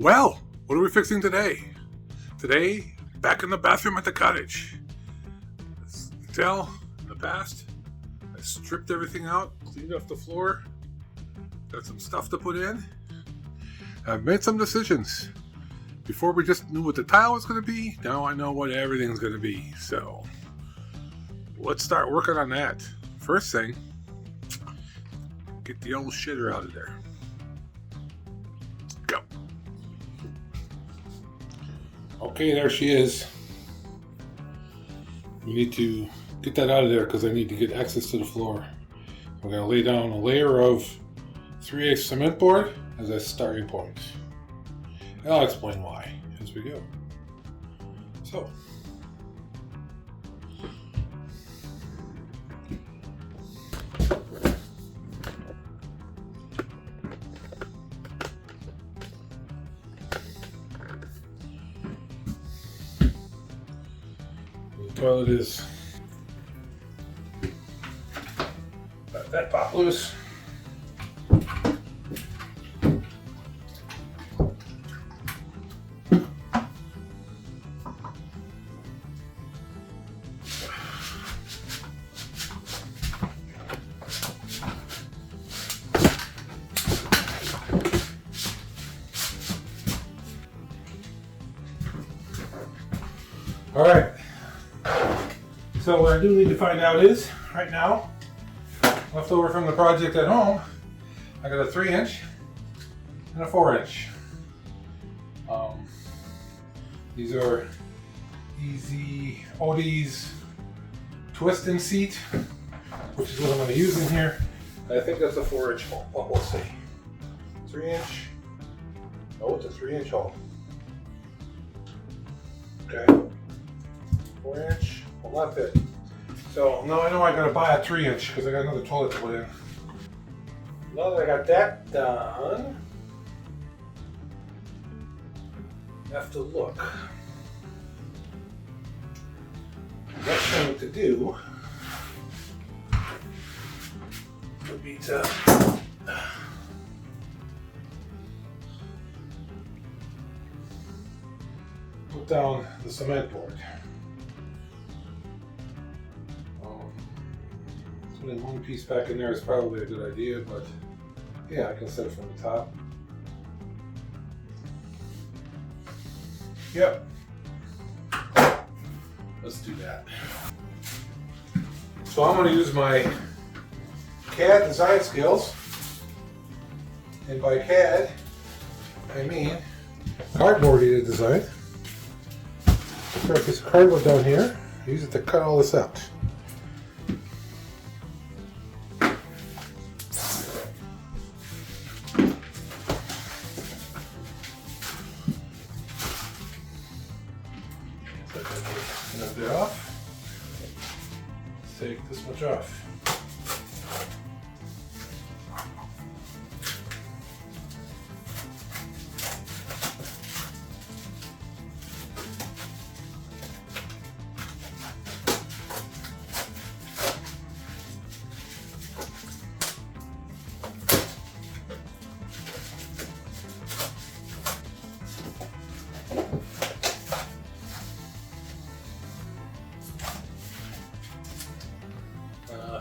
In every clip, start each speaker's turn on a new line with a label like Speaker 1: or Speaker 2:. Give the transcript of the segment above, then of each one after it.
Speaker 1: Well, what are we fixing today? Today, back in the bathroom at the cottage. As you can tell, in the past, I stripped everything out, cleaned off the floor, got some stuff to put in. I've made some decisions. Before we just knew what the tile was going to be, now I know what everything's going to be. So, let's start working on that. First thing, get the old shitter out of there. Go. Okay, there she is. We need to get that out of there because I need to get access to the floor. I'm going to lay down a layer of 3/8 cement board as a starting point. And I'll explain why as we go. So, the toilet is let that pop loose. All right, so what I do need to find out is, right now, left over from the project at home, I got a 3-inch and a 4-inch. These are Easy Odie's twist and seat, which is what I'm going to use in here. I think that's a 4-inch hole, but we'll see. 3-inch, oh, it's a 3-inch hole. Okay. 4-inch will not fit. So now I know I gotta buy a 3-inch because I got another toilet to put in. Now that I got that done, I have to look. Next thing to do would be to put down the cement board. Putting one piece back in there is probably a good idea, but yeah, I can set it from the top. Yep. Let's do that. So I'm going to use my CAD design skills, and by CAD I mean cardboardy design. Throw a piece of cardboard down here, use it to cut all this out. Enough there off. Let's take this much off.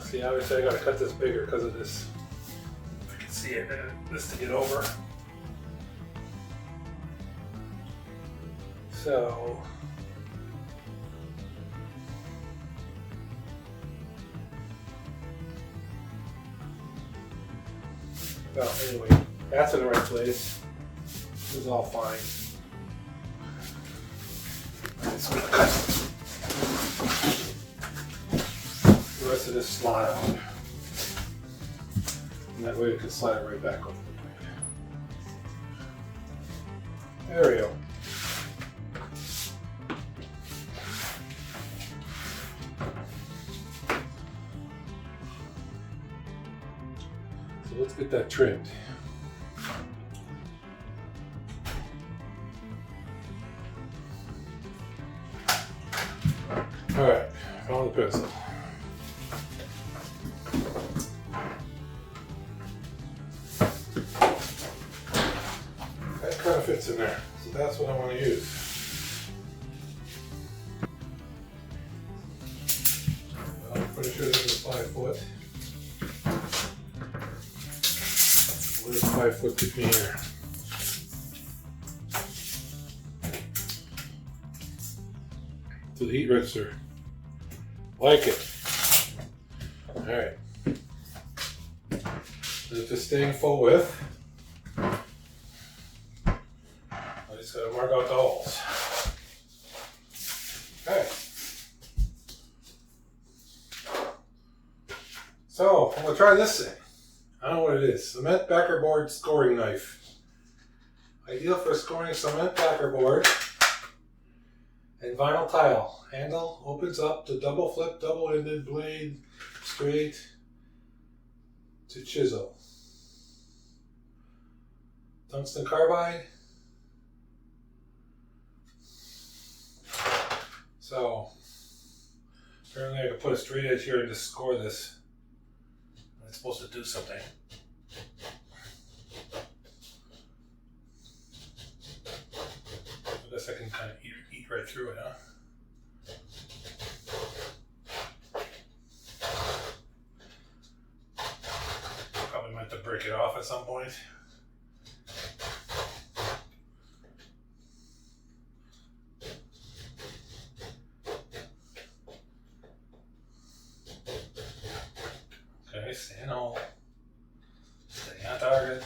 Speaker 1: See, obviously I gotta cut this bigger because of this. If you can see it, this to get over. So, well, anyway, that's in the right place. This is all fine. I'm just gonna cut the rest of this slot out. And that way it can slide it right back over the plate. There we go. So let's get that trimmed. All right, found the pencil. That kind of fits in there. So that's what I want to use. Well, I'm pretty sure this is 5 foot. Where's 5 foot between here? To the heat register. Like it. Alright. And if it's staying full width, I just gotta mark out the holes. Okay. So, I'm gonna try this thing. I don't know what it is. Cement backer board scoring knife. Ideal for scoring cement backer board and vinyl tile. Handle opens up to double flip, double-ended blade, straight to chisel. Tungsten carbide. So, apparently I can put a straight edge here and just score this. It's supposed to do something. I guess I can kind of eat right through it, huh? Probably meant to break it off at some point. Okay, stay in hole. Stay on target.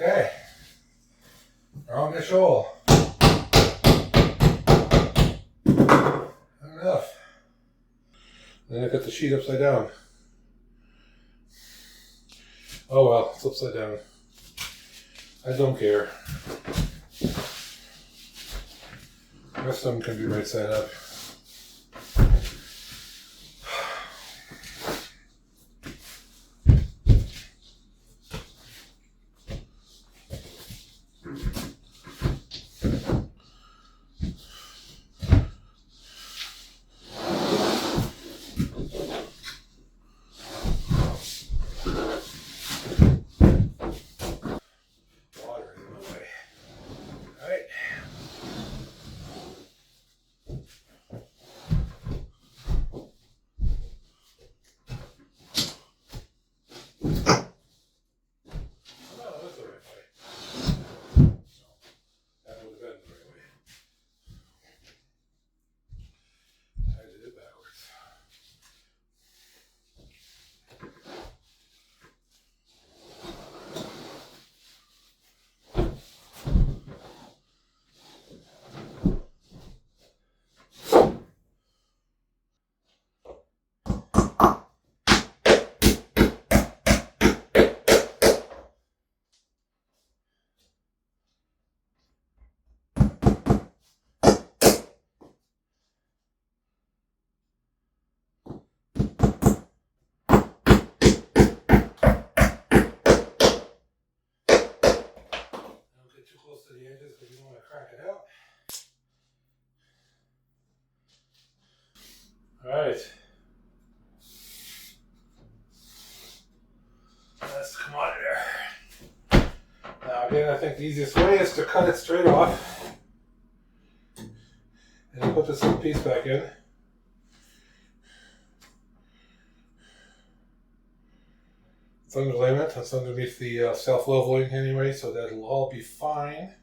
Speaker 1: Okay, wrong the shoal. Not enough. Then I got the sheet upside down. Oh well, it's upside down. I don't care. The rest of them can be right side up. To the edges because you don't want to crack it out. Alright. Let's come out of there. Now again, I think the easiest way is to cut it straight off and then put this little piece back in. It's underlayment. It's underneath the self-leveling anyway, so that'll all be fine.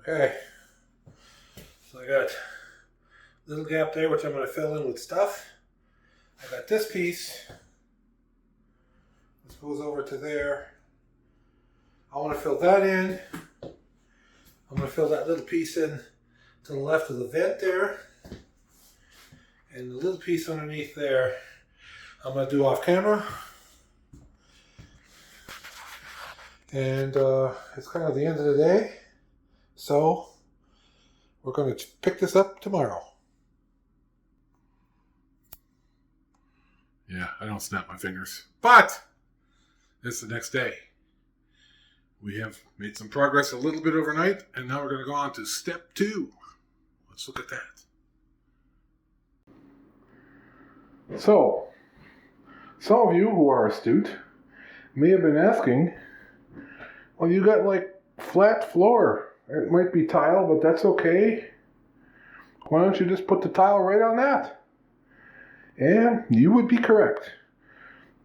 Speaker 1: Okay, so I got a little gap there, which I'm going to fill in with stuff. I got this piece. This goes over to there. I want to fill that in. I'm going to fill that little piece in to the left of the vent there. And the little piece underneath there, I'm going to do off camera. And it's kind of the end of the day. So we're going to pick this up tomorrow. Yeah, I don't snap my fingers. But it's the next day. We have made some progress a little bit overnight, and now we're going to go on to step 2. Let's look at that. So, some of you who are astute may have been asking, well, you got like flat floor. It might be tile, but that's okay. Why don't you just put the tile right on that? And you would be correct.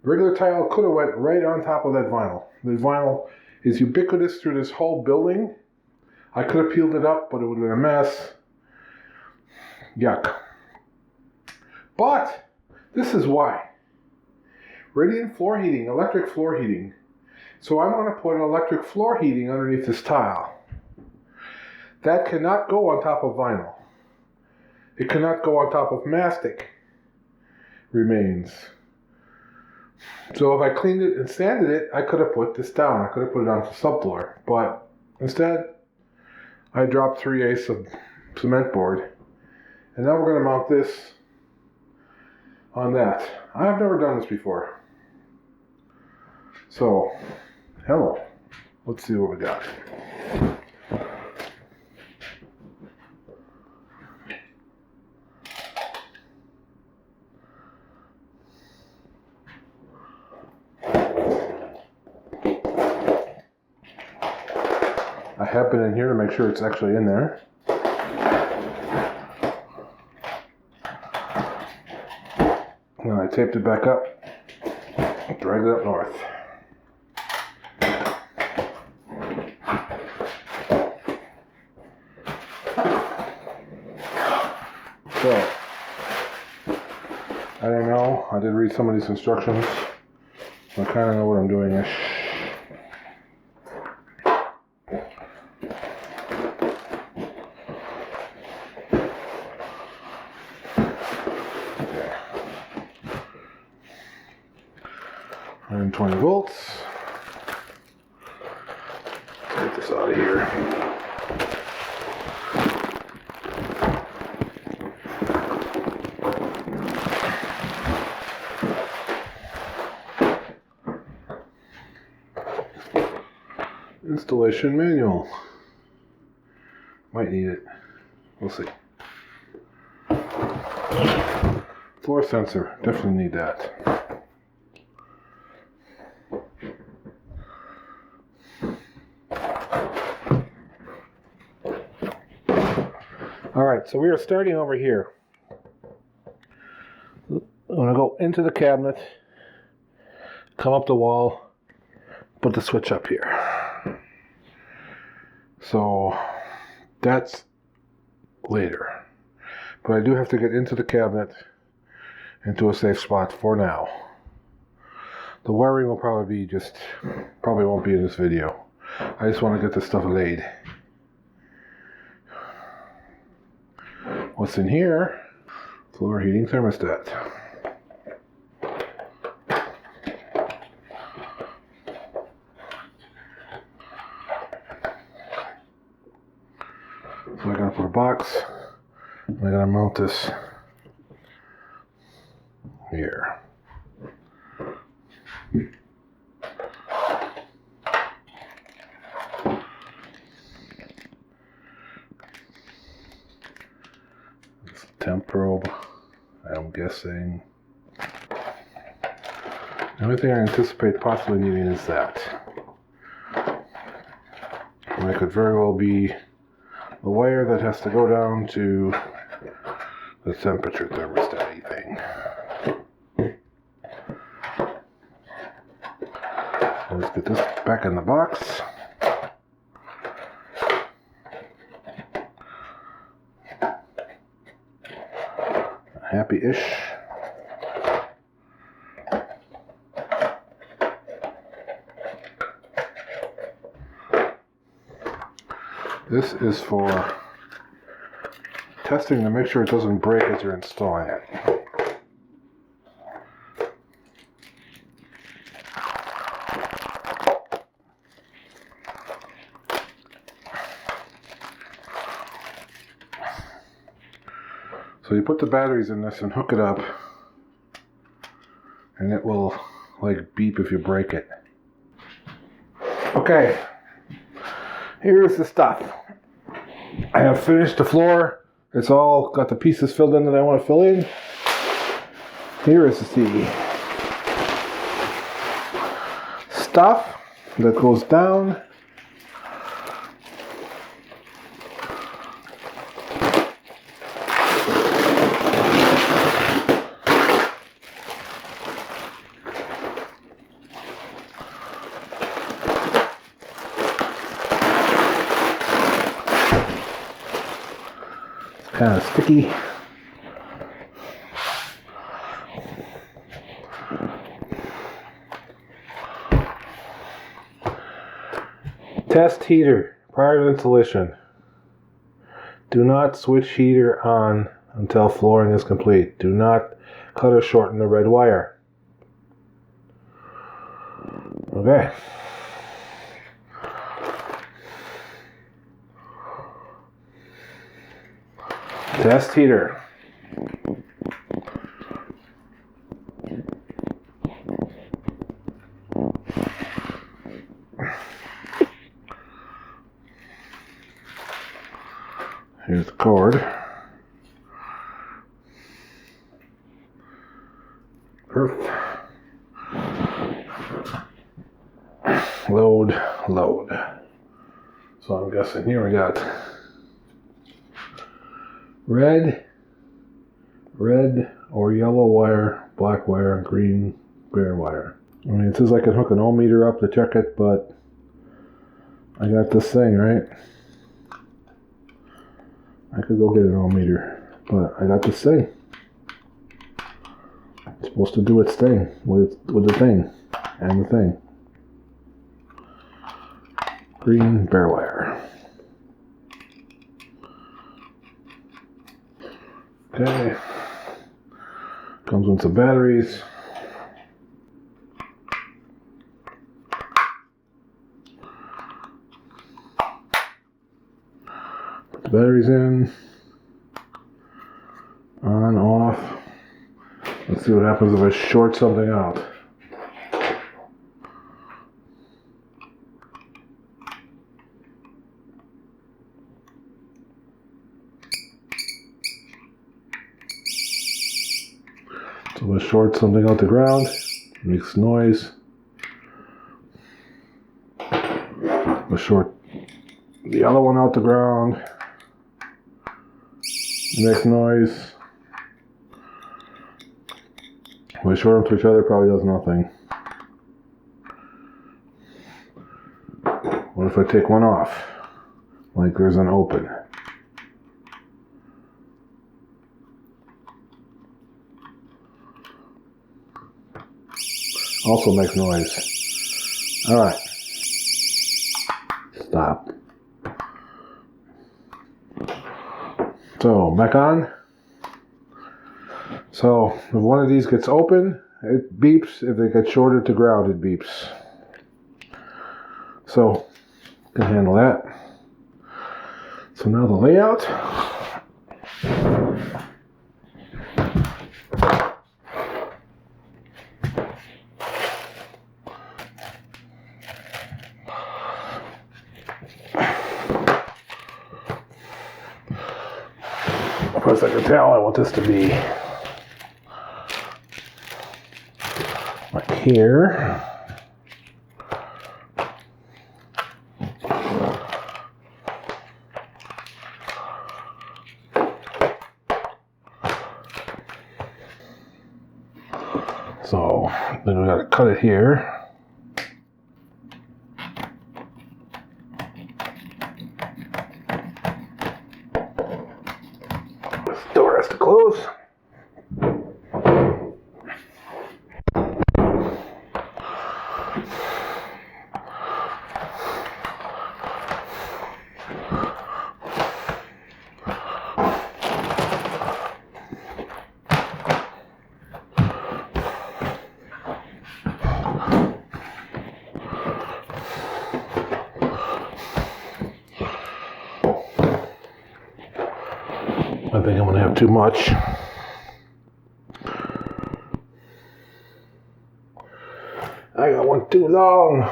Speaker 1: Regular tile could have went right on top of that vinyl. The vinyl is ubiquitous through this whole building. I could have peeled it up, but it would have been a mess. Yuck. But this is why. Radiant floor heating, electric floor heating. So I'm going to put electric floor heating underneath this tile. That cannot go on top of vinyl. It cannot go on top of mastic remains. So if I cleaned it and sanded it, I could have put this down. I could have put it on the subfloor. But instead, I dropped 3/8 of cement board. And now we're going to mount this on that. I've never done this before. So, hello. Let's see what we got. I have been in here to make sure it's actually in there. And I taped it back up, dragged it up north. So, I don't know, I did read some of these instructions. I kind of know what I'm doing-ish. Okay. 120 volts. Let's get this out of here. Installation manual. Might need it. We'll see. Floor sensor. Definitely need that. Alright, so we are starting over here. I'm going to go into the cabinet, come up the wall, put the switch up here. So that's later. But I do have to get into the cabinet, into a safe spot for now. The wiring will probably won't be in this video. I just want to get this stuff laid. What's in here? Floor heating thermostat. So I gotta put a box. I gotta mount this here. Temp probe, I'm guessing. The only thing I anticipate possibly needing is that. And it could very well be the wire that has to go down to the temperature thermostat thing. Let's get this back in the box.
Speaker 2: happy-ish. This is for testing to make sure it doesn't break as you're installing it. So you put the batteries in this and hook it up, and it will like beep if you break it. Okay, here's the stuff. I have finished the floor. It's all got the pieces filled in that I want to fill in. Here is the stuff that goes down. Kind of sticky. Test heater prior to installation. Do not switch heater on until flooring is complete. Do not cut or shorten the red wire. Okay. Test heater. Here's the cord. Earth. Load, load. So I'm guessing here we got red or yellow wire, black wire, green, bare wire. I mean, it says I can hook an ohm meter up to check it, but I got this thing, right? I could go get an ohm meter, but I got this thing. It's supposed to do its thing with the thing and the thing. Green, bare wire. Okay, comes with some batteries. Put the batteries in, on, off. Let's see what happens if I short something out. So if I short something out the ground, it makes noise. If I short the other one out the ground, it makes noise. If I short them to each other, it probably does nothing. What if I take one off? Like there's an open. Also makes noise. Alright. Stop. So, back on. So, if one of these gets open, it beeps. If it gets shorted to ground, it beeps. So, can handle that. So now the layout. As I can tell, I want this to be like here. So then we got to cut it here. Door has to close. I think I'm going to have too much. I got one too long.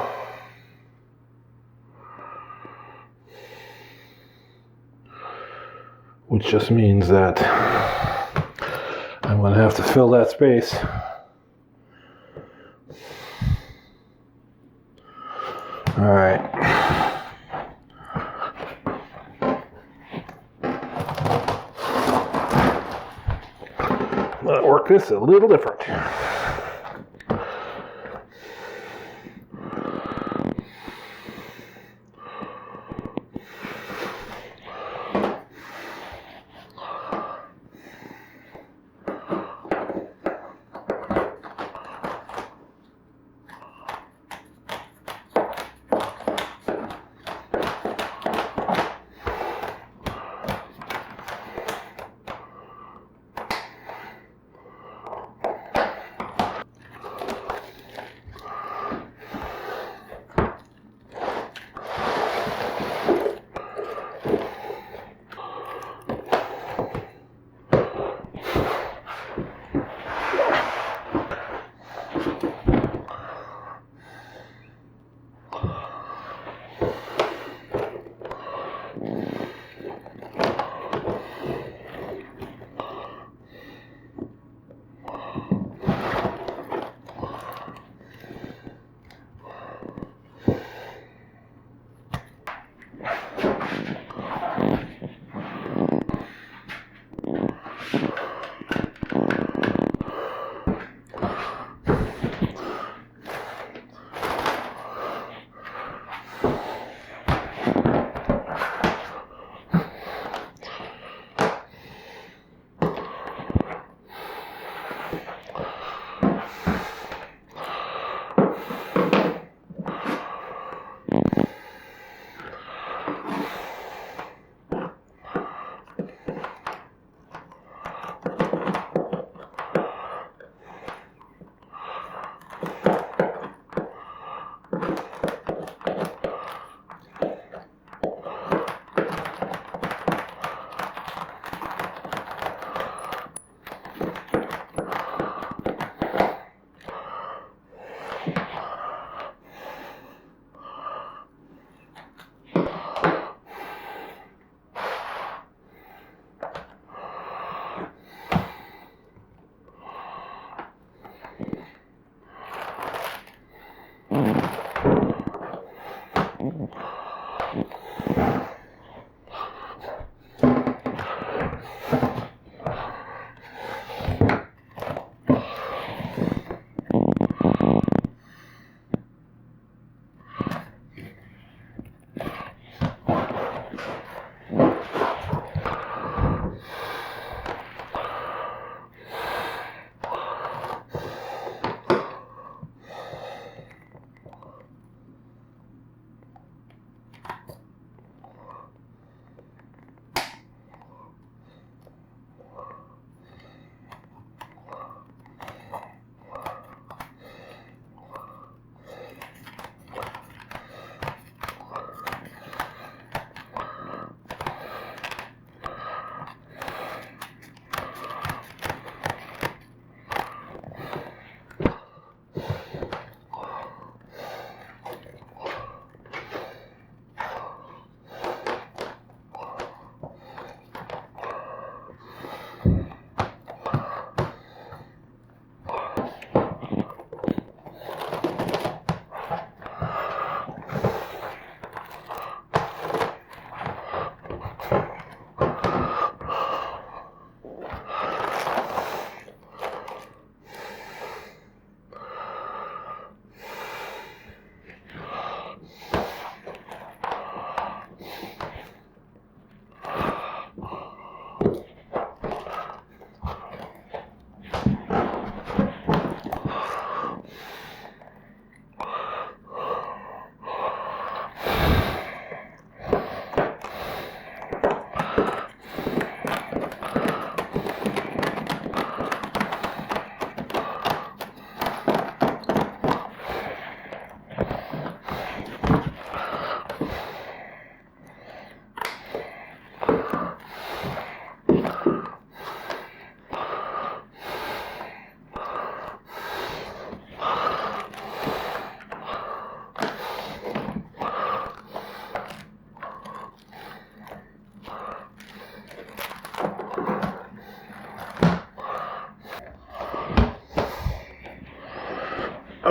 Speaker 2: Which just means that I'm going to have to fill that space. All right. Let's work this a little different.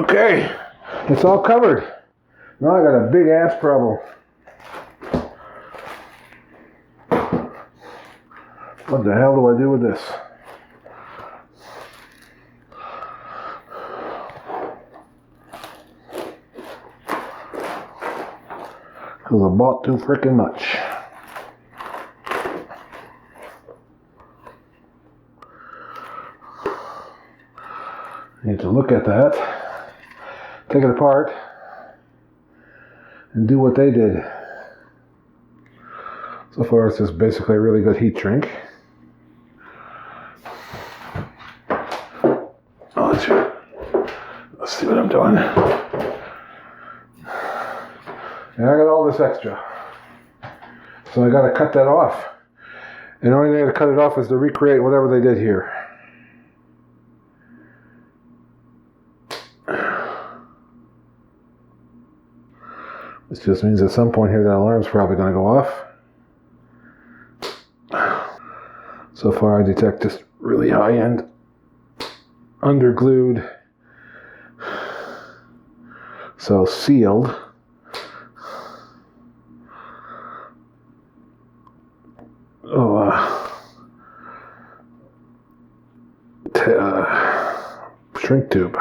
Speaker 2: Okay, it's all covered. Now I got a big ass problem. What the hell do I do with this? Because I bought too freaking much. Need to look at that, take it apart, and do what they did. So far it's just basically a really good heat shrink. Oh, let's see what I'm doing. And I got all this extra. So I got to cut that off. And the only way to cut it off is to recreate whatever they did here. This just means at some point here that alarm's probably going to go off. So far I detect just really high-end, underglued, so sealed. Shrink tube.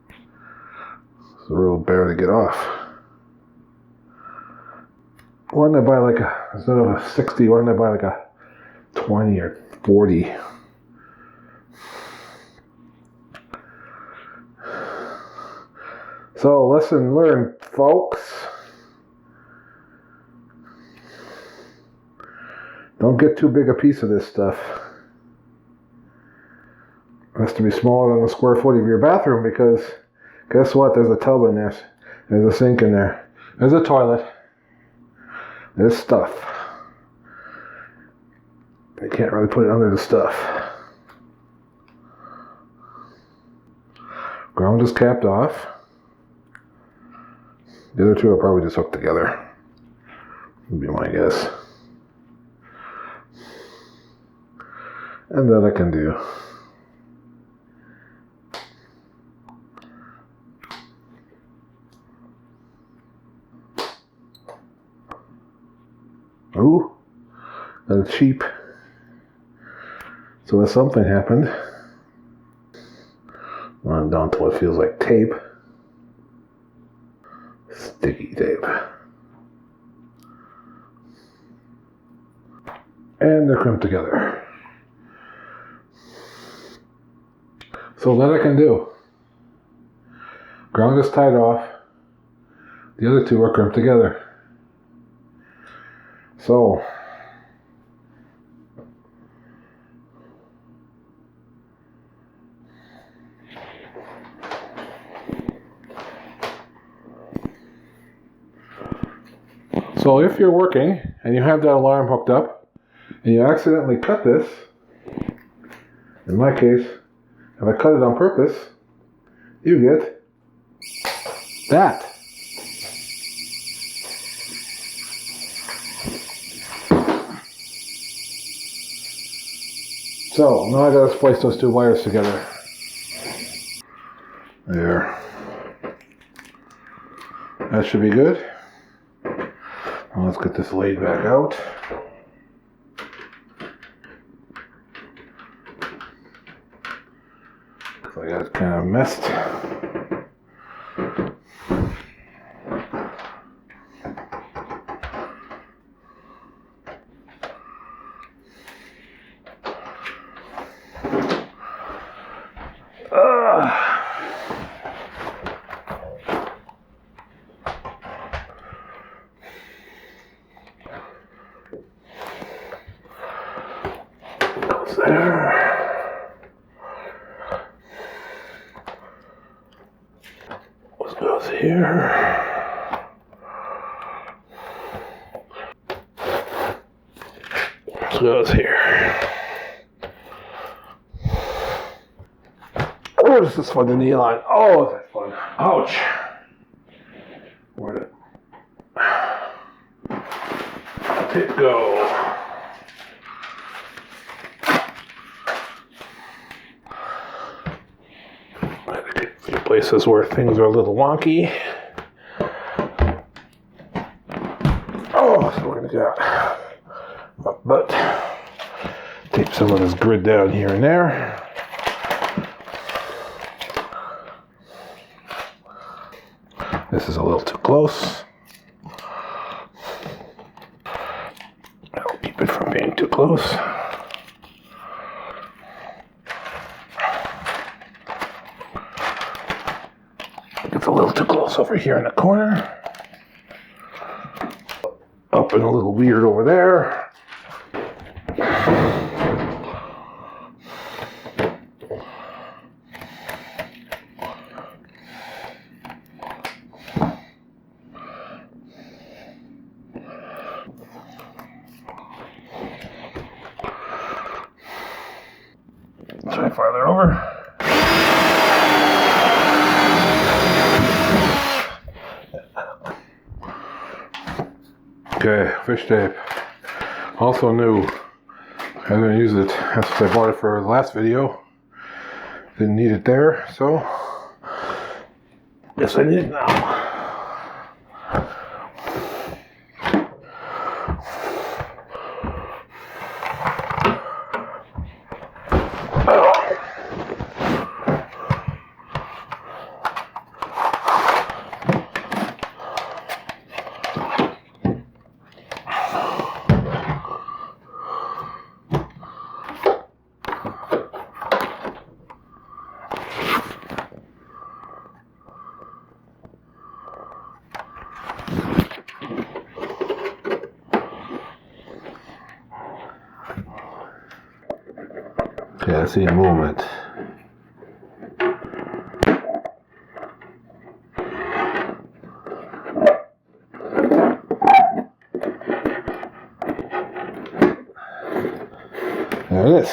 Speaker 2: It's a real bear to get off. Why didn't I buy like a, instead of a 60, why didn't I buy like a 20 or 40? So, lesson learned, folks. Don't get too big a piece of this stuff. It has to be smaller than the square foot of your bathroom because guess what? There's a tub in there. There's a sink in there. There's a toilet. There's stuff. You can't really put it under the stuff. Ground is capped off. The other two are probably just hooked together. Would be my guess. And that I can do. Ooh, that's cheap. So if something happened, I'm down to what feels like tape. Sticky tape. And they're crimped together. So that I can do. Ground is tied off. The other two are crimped together. So if you're working and you have that alarm hooked up and you accidentally cut this, in my case, if I cut it on purpose, you get that. So now I gotta splice those two wires together. There. That should be good. Now let's get this laid back out. I got it kind of messed. There. What goes here? What goes here? Oh, this is fun, the knee line. Oh, is that fun? Ouch. Where'd it go? places where things are a little wonky. Oh, so we're gonna get my butt. Tape some of this grid down here and there. This is a little too close. I'll keep it from being too close. It's a little too close over here in the corner. Up and a little weird over there. Try farther over. Okay, fish tape. Also new. I'm going to use it as I bought it for the last video. Didn't need it there, so guess I need it now. Okay, I see a movement. There it is.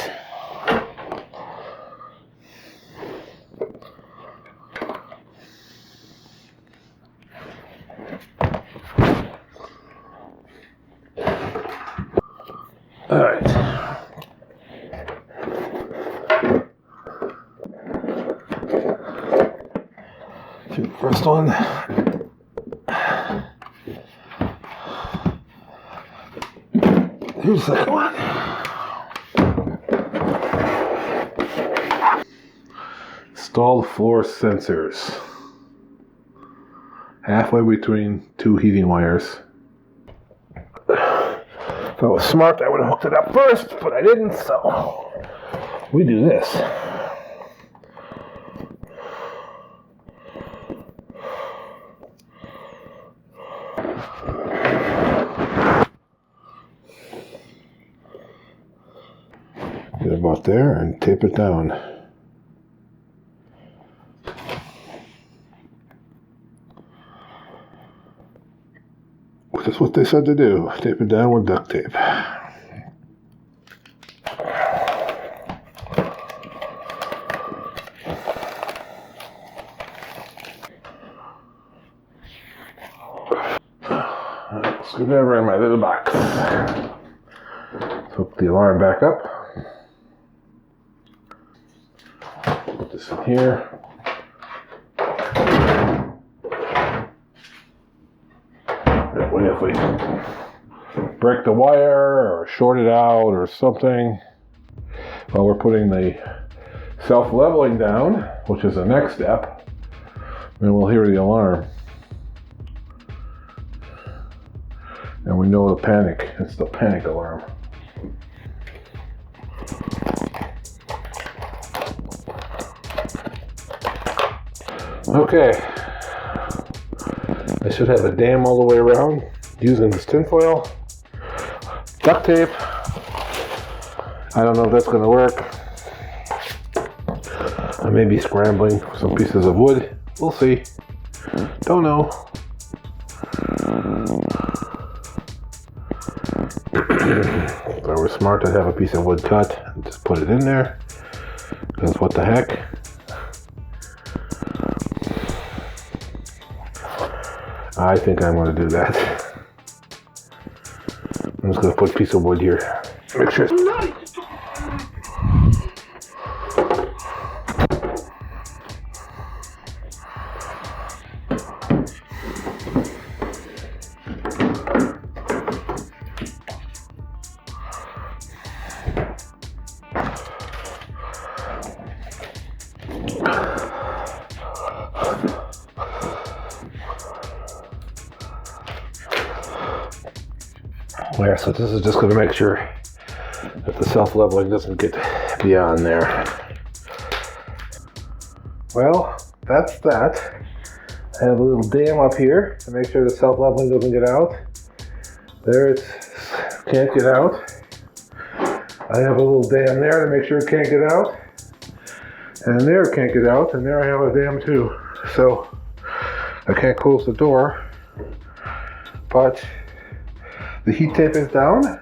Speaker 2: All right. First one. Here's the second one. Install the floor sensors. Halfway between two heating wires. If I was smart, I would have hooked it up first, but I didn't, so we do this. Get about there and tape it down. That's what they said to do. Tape it down with duct tape. Screwdriver in my little box. Hook the alarm back up. Put this in here. That way, if we break the wire or short it out or something, while we're putting the self-leveling down, which is the next step, then we'll hear the alarm. And we know the panic. It's the panic alarm. Okay. I should have a dam all the way around using this tinfoil. Duct tape. I don't know if that's going to work. I may be scrambling for some pieces of wood. We'll see. Don't know. If I were smart, I'd have a piece of wood cut and just put it in there. Because what the heck? I think I'm going to do that. I'm just going to put a piece of wood here. Make sure it's nice. Yeah, so this is just going to make sure that the self-leveling doesn't get beyond there. Well, that's that. I have a little dam up here to make sure the self-leveling doesn't get out. There it can't get out. I have a little dam there to make sure it can't get out. And there it can't get out, and there I have a dam too. So I can't close the door, but the heat tape is down.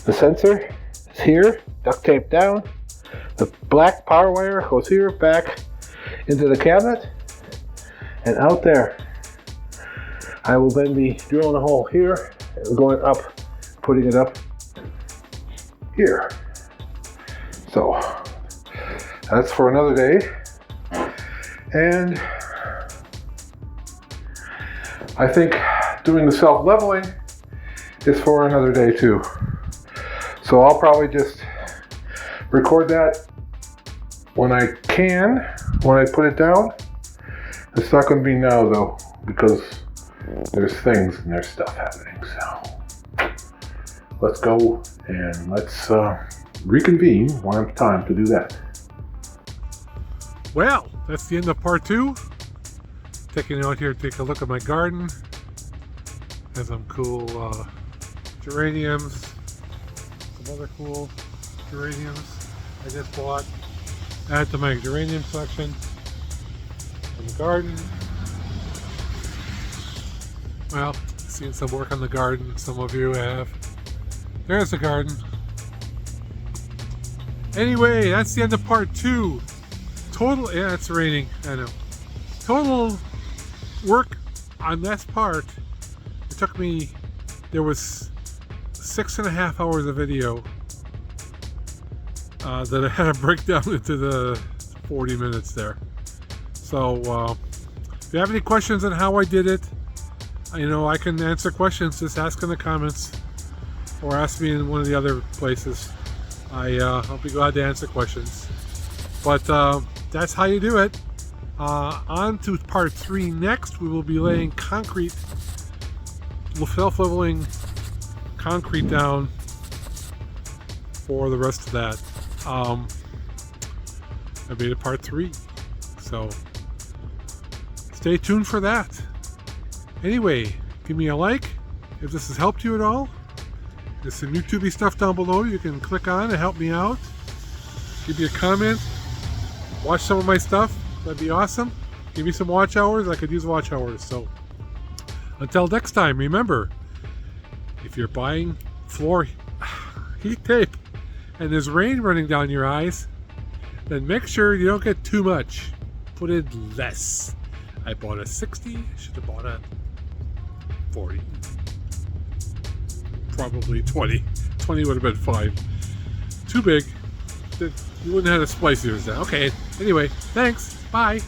Speaker 2: The sensor is here, duct tape down. The black power wire goes here, back into the cabinet, and out there. I will then be drilling a hole here, and going up, putting it up here. So that's for another day. And I think doing the self-leveling is for another day too. So I'll probably just record that when I can, when I put it down. It's not going to be now though, because there's things and there's stuff happening. So let's go and let's reconvene when it's time to do that.
Speaker 1: Well, that's the end of part 2. Taking out here to take a look at my garden. Has some cool geraniums, some other cool geraniums I just bought. Add to my geranium section in the garden. Well, seen some work on the garden, some of you have. There's the garden. Anyway, that's the end of part 2. Total, yeah, it's raining, I know. Total work on this part, it took me, there was 6.5 hours of video that I had to break down into the 40 minutes there. So, if you have any questions on how I did it, you know, I can answer questions. Just ask in the comments or ask me in one of the other places. I'll be glad to answer questions. But that's how you do it. On to part 3 next. We will be laying concrete, self-leveling concrete down for the rest of that. I made it part 3. So stay tuned for that. Anyway, give me a like if this has helped you at all. There's some YouTube stuff down below you can click on and help me out. Give me a comment. Watch some of my stuff. That'd be awesome. Give me some watch hours. I could use watch hours. So until next time, remember, if you're buying floor heat tape and there's rain running down your eyes, then make sure you don't get too much. Put in less. I bought a 60. I should have bought a 40. Probably 20. 20 would have been fine. Too big. You wouldn't have had to splice yours down. Okay, anyway, thanks. Bye.